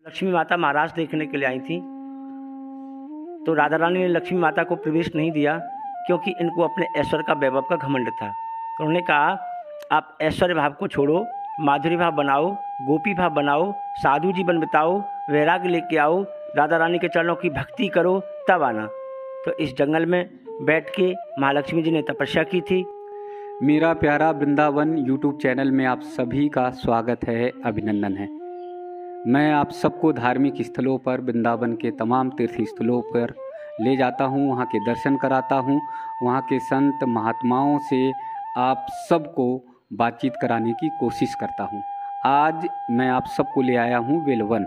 लक्ष्मी माता महाराज देखने के लिए आई थी, तो राधा रानी ने लक्ष्मी माता को प्रवेश नहीं दिया क्योंकि इनको अपने ऐश्वर्य का वैभव का घमंड था। तो उन्होंने कहा, आप ऐश्वर्य भाव को छोड़ो, माधुरी भाव बनाओ, गोपी भाव बनाओ, साधु जीवन बिताओ, वैराग्य लेके आओ, राधा रानी के चरणों की भक्ति करो, तब आना। तो इस जंगल में बैठ के महालक्ष्मी जी ने तपस्या की थी। मेरा प्यारा वृंदावन यूट्यूब चैनल में आप सभी का स्वागत है, अभिनंदन है। मैं आप सबको धार्मिक स्थलों पर, वृंदावन के तमाम तीर्थ स्थलों पर ले जाता हूँ, वहाँ के दर्शन कराता हूँ, वहाँ के संत महात्माओं से आप सबको बातचीत कराने की कोशिश करता हूँ। आज मैं आप सबको ले आया हूँ बेलवन।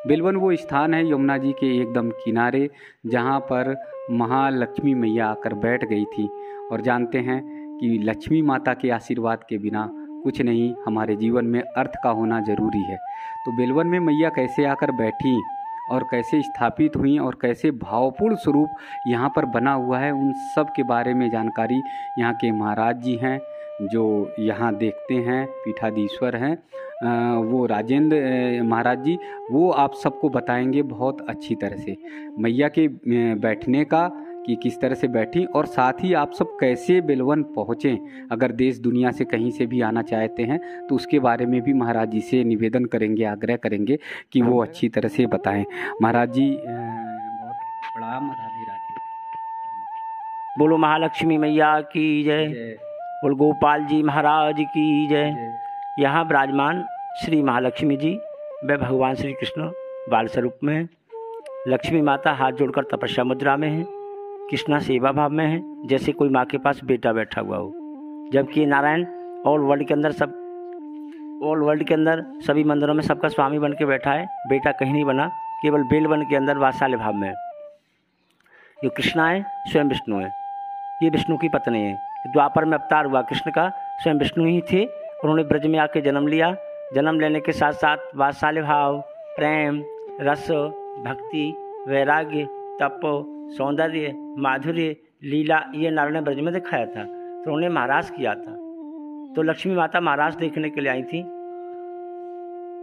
बेलवन वो स्थान है यमुना जी के एकदम किनारे, जहाँ पर महालक्ष्मी मैया आकर बैठ गई थी। और जानते हैं कि लक्ष्मी माता के आशीर्वाद के बिना कुछ नहीं, हमारे जीवन में अर्थ का होना ज़रूरी है। तो बेलवन में मैया कैसे आकर बैठी और कैसे स्थापित हुई और कैसे भावपूर्ण स्वरूप यहाँ पर बना हुआ है, उन सब के बारे में जानकारी यहाँ के महाराज जी हैं जो यहाँ देखते हैं, पीठाधीश्वर हैं, वो राजेंद्र महाराज जी, वो आप सबको बताएंगे बहुत अच्छी तरह से मैया के बैठने का, कि किस तरह से बैठी, और साथ ही आप सब कैसे बेलवन पहुँचें। अगर देश दुनिया से कहीं से भी आना चाहते हैं तो उसके बारे में भी महाराज जी से निवेदन करेंगे, आग्रह करेंगे कि वो अच्छी तरह से बताएं। महाराज जी बहुत प्रणाम। राधे राधे। बोलो महालक्ष्मी मैया की जय, बोल गोपाल जी महाराज की जय। यहाँ विराजमान श्री महालक्ष्मी जी व भगवान श्री कृष्ण बाल स्वरूप में हैं। लक्ष्मी माता हाथ जोड़कर तपस्या मुद्रा में है, कृष्णा सेवा भाव में है, जैसे कोई माँ के पास बेटा बैठा हुआ हो। जबकि नारायण ऑल वर्ल्ड के अंदर सभी मंदिरों में सबका स्वामी बन के बैठा है, बेटा कहीं नहीं बना, केवल बेलवन के अंदर वात्सल्य भाव में है। जो कृष्णा है स्वयं विष्णु है, ये विष्णु की पत्नी है। द्वापर में अवतार हुआ कृष्ण का स्वयं विष्णु ही थे। उन्होंने ब्रज में आके जन्म लिया। जन्म लेने के साथ साथ वात्सल्य भाव, प्रेम, रस, भक्ति, वैराग्य, तप, सौंदर्य, माधुर्य, लीला, ये नारायण ने ब्रज में दिखाया था। तो उन्होंने महाराज किया था। तो लक्ष्मी माता महाराज देखने के लिए आई थी,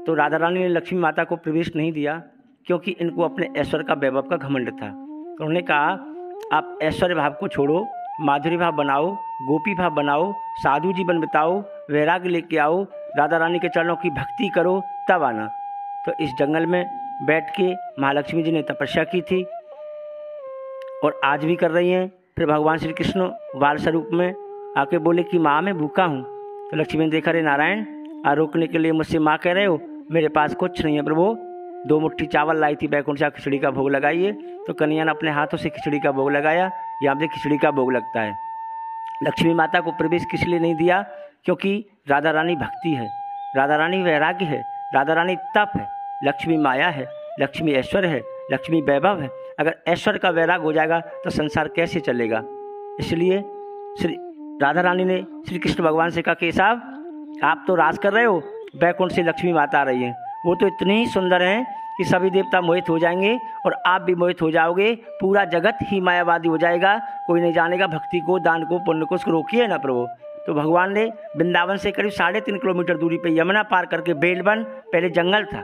तो राधा रानी ने लक्ष्मी माता को प्रवेश नहीं दिया क्योंकि इनको अपने ऐश्वर्य का वैभव का घमंड था। तो उन्होंने कहा, आप ऐश्वर्य भाव को छोड़ो, माधुरी भाव बनाओ, गोपी भाव बनाओ, साधु जीवन बिताओ, वैराग्य लेके आओ, राधा रानी के चरणों की भक्ति करो, तब आना। तो इस जंगल में बैठ के महालक्ष्मी जी ने तपस्या की थी और आज भी कर रही हैं। फिर भगवान श्री कृष्ण बाल स्वरूप में आके बोले कि माँ मैं भूखा हूँ। तो लक्ष्मी ने देखा, रे नारायण, रोकने के लिए मुझसे माँ कह रहे हो, मेरे पास कुछ नहीं है प्रभु। 2 मुट्ठी चावल लाई थी बैकुंठ से, खिचड़ी का भोग लगाइए। तो कन्हैया ने अपने हाथों से खिचड़ी का भोग लगाया। यहाँ पे खिचड़ी का भोग लगता है। लक्ष्मी माता को प्रवेश किस लिए नहीं दिया? क्योंकि राधा रानी भक्ति है, राधा रानी वैराग्य है, राधा रानी तप है, लक्ष्मी माया है, लक्ष्मी ऐश्वर्य है, लक्ष्मी वैभव है। अगर ऐश्वर्य का वैराग हो जाएगा तो संसार कैसे चलेगा? इसलिए श्री राधा रानी ने श्री कृष्ण भगवान से कहा कि साहब आप तो राज कर रहे हो, बैकुंठ से लक्ष्मी माता आ रही है, वो तो इतनी ही सुंदर हैं कि सभी देवता मोहित हो जाएंगे और आप भी मोहित हो जाओगे, पूरा जगत ही मायावादी हो जाएगा, कोई नहीं जानेगा भक्ति को, दान को, पुण्य को। उसको रोकिए ना प्रभु। तो भगवान ने वृंदावन से करीब 3.5 किलोमीटर दूरी पे यमुना पार करके बेलवन, पहले जंगल था,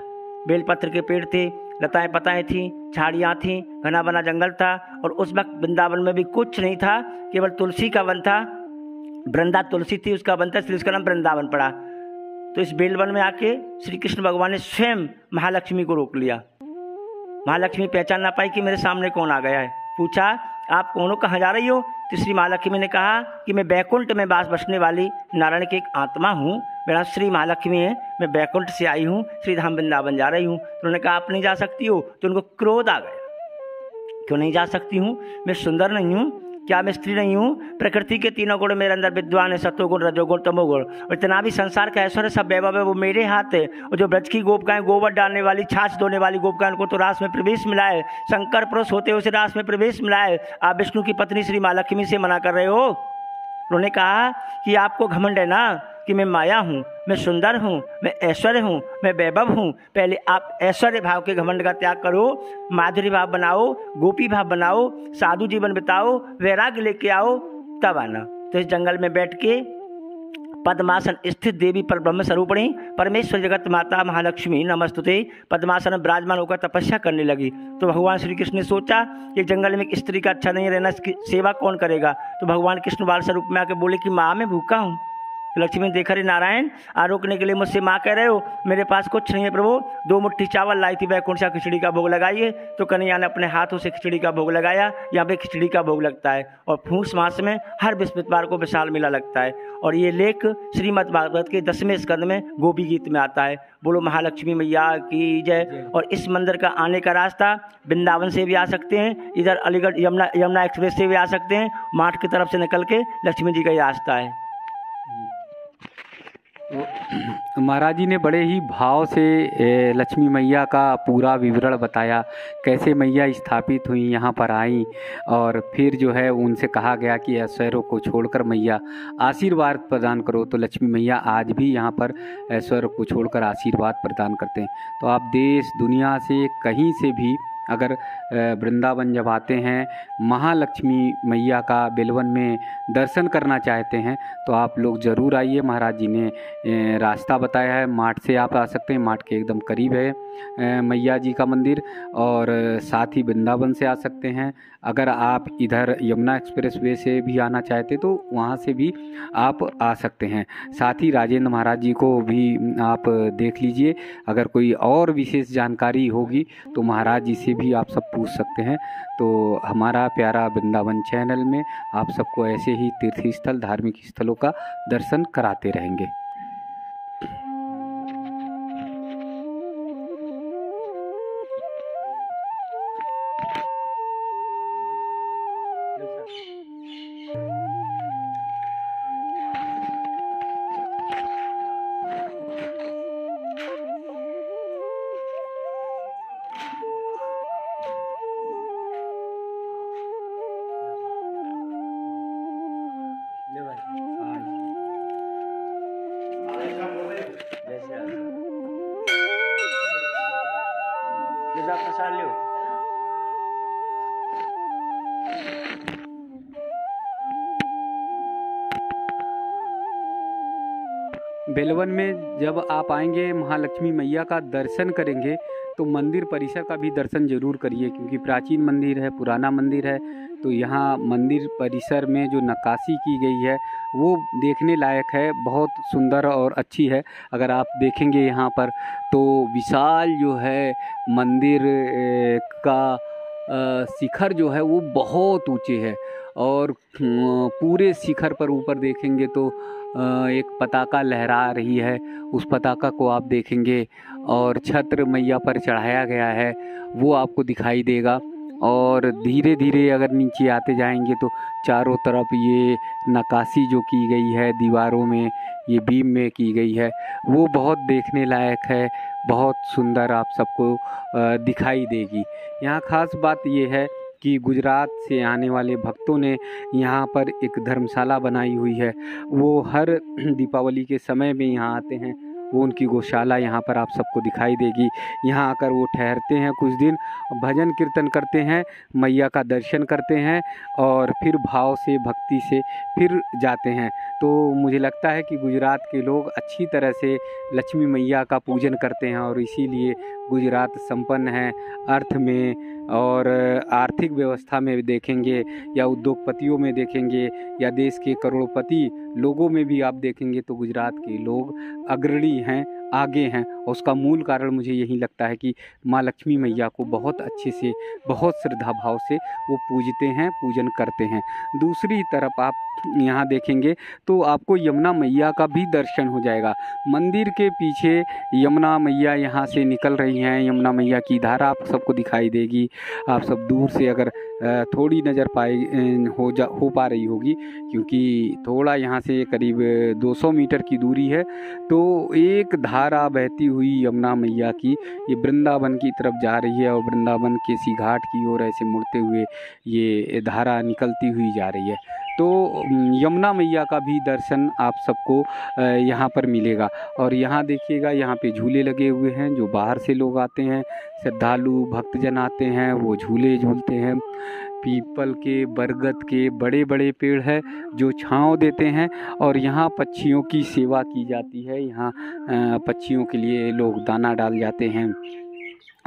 बेलपत्र के पेड़ थे, लताएं पताएं थी, झाड़ियाँ थी, घना बना जंगल था। और उस वक्त वृंदावन में भी कुछ नहीं था, केवल तुलसी का वन था, वृंदा तुलसी थी, उसका वन था, इसलिए उसका नाम वृंदावन पड़ा। तो इस बेलवन में आके श्री कृष्ण भगवान ने स्वयं महालक्ष्मी को रोक लिया। महालक्ष्मी पहचान ना पाई कि मेरे सामने कौन आ गया है। पूछा, आप कौन हो, कहाँ जा रही हो? तो श्री महालक्ष्मी ने कहा कि मैं बैकुंठ में वास बसने वाली नारायण की एक आत्मा हूँ, मेरा श्री महालक्ष्मी है, मैं बैकुंठ से आई हूँ, श्री धाम वृंदावन जा रही हूँ। तो उन्होंने कहा आप नहीं जा सकती हो। तो उनको क्रोध आ गया, क्यों नहीं जा सकती हूँ? मैं सुंदर नहीं हूँ क्या? मैं स्त्री नहीं हूँ? प्रकृति के 3 गुण मेरे अंदर विद्वान है, सत्वगुण, रजोगुण, तमोगुण, और इतना भी संसार का ऐश्वर्य सब वैभव है वो मेरे हाथ है। और जो ब्रज की गोपिकाएं, गोबर डालने वाली, छाछ धोने वाली गोपिकाएं, उनको तो रास में प्रवेश मिला है। शंकर पुरुष होते हुए उसे रास में प्रवेश मिला है। आप विष्णु की पत्नी श्री महालक्ष्मी से मना कर रहे हो। उन्होंने कहा कि आपको घमंड है ना कि मैं माया हूँ, मैं सुंदर हूँ, मैं ऐश्वर्य हूँ, मैं वैभव हूँ। पहले आप ऐश्वर्य भाव के घमंड का त्याग करो, माधुरी भाव बनाओ, गोपी भाव बनाओ, साधु जीवन बिताओ, वैराग्य लेके आओ, तब आना। तो इस जंगल में बैठ के पद्मासन स्थित देवी पर ब्रह्म स्वरूपिणी परमेश्वर जगत माता महालक्ष्मी नमस्तुते पद्मासन में विराजमान होकर तपस्या करने लगी। तो भगवान श्री कृष्ण ने सोचा कि जंगल में एक स्त्री का अच्छा नहीं रहना, इसकी सेवा कौन करेगा। तो भगवान कृष्ण बाल स्वरूप में आके बोले कि माँ मैं भूखा हूँ। तो लक्ष्मी ने देखा रे नारायण आरोकने के लिए मुझसे माँ कह रहे हो, मेरे पास कुछ नहीं है प्रभु। 2 मुट्ठी चावल लाई थी वैकुंठ से, खिचड़ी का भोग लगाइए। तो कन्हैया ने अपने हाथों से खिचड़ी का भोग लगाया। यहाँ पे खिचड़ी का भोग लगता है और पूष मास में हर बृहस्पतिवार को विशाल मेला लगता है। और ये लेख श्रीमद् भागवत के 10वें स्कंद में गोपी गीत में आता है। बोलो महालक्ष्मी मैया की जय। और इस मंदिर का आने का रास्ता वृंदावन से भी आ सकते हैं, इधर अलीगढ़ यमुना एक्सप्रेस से भी आ सकते हैं। माठ की तरफ से निकल के लक्ष्मी जी का ही रास्ता है। महाराज जी ने बड़े ही भाव से लक्ष्मी मैया का पूरा विवरण बताया, कैसे मैया स्थापित हुई, यहाँ पर आई और फिर जो है उनसे कहा गया कि ऐश्वर्यों को छोड़कर मैया आशीर्वाद प्रदान करो। तो लक्ष्मी मैया आज भी यहाँ पर ऐश्वर्य को छोड़कर आशीर्वाद प्रदान करते हैं। तो आप देश दुनिया से कहीं से भी अगर वृंदावन जब आते हैं, महालक्ष्मी मैया का बेलवन में दर्शन करना चाहते हैं तो आप लोग ज़रूर आइए। महाराज जी ने रास्ता बताया है, माठ से आप आ सकते हैं, माठ के एकदम करीब है मैया जी का मंदिर, और साथ ही वृंदावन से आ सकते हैं। अगर आप इधर यमुना एक्सप्रेस वे से भी आना चाहते तो वहाँ से भी आप आ सकते हैं। साथ ही राजेंद्र महाराज जी को भी आप देख लीजिए, अगर कोई और विशेष जानकारी होगी तो महाराज जी से भी आप सब पूछ सकते हैं। तो हमारा प्यारा वृंदावन चैनल में आप सबको ऐसे ही तीर्थ स्थल, धार्मिक स्थलों का दर्शन कराते रहेंगे। बेलवन में जब आप आएंगे, महालक्ष्मी मैया का दर्शन करेंगे तो मंदिर परिसर का भी दर्शन जरूर करिए, क्योंकि प्राचीन मंदिर है, पुराना मंदिर है। तो यहाँ मंदिर परिसर में जो नक्काशी की गई है वो देखने लायक है, बहुत सुंदर और अच्छी है। अगर आप देखेंगे यहाँ पर तो विशाल जो है मंदिर का शिखर जो है वो बहुत ऊंचे है, और पूरे शिखर पर ऊपर देखेंगे तो एक पताका लहरा रही है, उस पताका को आप देखेंगे, और छत्र मैया पर चढ़ाया गया है वो आपको दिखाई देगा। और धीरे धीरे अगर नीचे आते जाएंगे तो चारों तरफ ये नक्काशी जो की गई है दीवारों में, ये बीम में की गई है, वो बहुत देखने लायक है, बहुत सुंदर आप सबको दिखाई देगी। यहाँ ख़ास बात ये है कि गुजरात से आने वाले भक्तों ने यहाँ पर एक धर्मशाला बनाई हुई है। वो हर दीपावली के समय में यहाँ आते हैं, वो उनकी गौशाला यहाँ पर आप सबको दिखाई देगी। यहाँ आकर वो ठहरते हैं, कुछ दिन भजन कीर्तन करते हैं, मैया का दर्शन करते हैं और फिर भाव से, भक्ति से फिर जाते हैं। तो मुझे लगता है कि गुजरात के लोग अच्छी तरह से लक्ष्मी मैया का पूजन करते हैं, और इसीलिए गुजरात संपन्न है अर्थ में और आर्थिक व्यवस्था में देखेंगे, या उद्योगपतियों में देखेंगे, या देश के करोड़पति लोगों में भी आप देखेंगे तो गुजरात के लोग अग्रणी हैं, आगे हैं। और उसका मूल कारण मुझे यही लगता है कि माँ लक्ष्मी मैया को बहुत अच्छे से, बहुत श्रद्धा भाव से वो पूजते हैं, पूजन करते हैं। दूसरी तरफ आप यहाँ देखेंगे तो आपको यमुना मैया का भी दर्शन हो जाएगा। मंदिर के पीछे यमुना मैया यहाँ से निकल रही हैं, यमुना मैया की धारा आप सबको दिखाई देगी। आप सब दूर से अगर थोड़ी नज़र हो पा रही होगी, क्योंकि थोड़ा यहाँ से करीब 200 मीटर की दूरी है। तो एक धारा बहती हुई यमुना मैया की ये वृंदावन की तरफ जा रही है, और वृंदावन के सी घाट की ओर ऐसे मुड़ते हुए ये धारा निकलती हुई जा रही है। तो यमुना मैया का भी दर्शन आप सबको यहाँ पर मिलेगा। और यहाँ देखिएगा, यहाँ पे झूले लगे हुए हैं, जो बाहर से लोग आते हैं, श्रद्धालु भक्तजन आते हैं, वो झूले झूलते हैं। पीपल के, बरगद के बड़े बड़े पेड़ है जो छांव देते हैं। और यहाँ पक्षियों की सेवा की जाती है। यहाँ पक्षियों के लिए लोग दाना डाल जाते हैं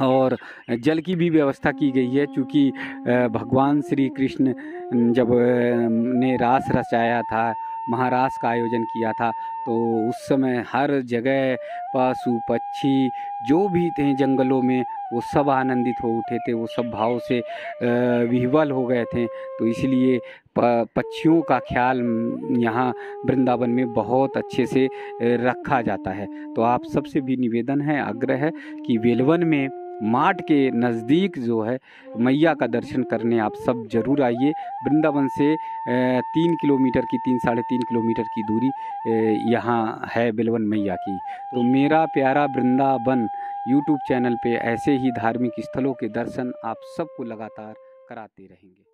और जल की भी व्यवस्था की गई है। क्योंकि भगवान श्री कृष्ण जब ने रास रचाया था, महारास का आयोजन किया था, तो उस समय हर जगह पशु पक्षी जो भी थे जंगलों में, वो सब आनंदित हो उठे थे, वो सब भाव से विह्वल हो गए थे। तो इसलिए पक्षियों का ख्याल यहाँ वृंदावन में बहुत अच्छे से रखा जाता है। तो आप सबसे भी निवेदन है, आग्रह है कि बेलवन में माट के नज़दीक जो है मैया का दर्शन करने आप सब जरूर आइए। वृंदावन से 3 किलोमीटर की, 3-3.5 किलोमीटर की दूरी यहाँ है बेलवन मैया की। तो मेरा प्यारा वृंदावन यूट्यूब चैनल पे ऐसे ही धार्मिक स्थलों के दर्शन आप सबको लगातार कराते रहेंगे।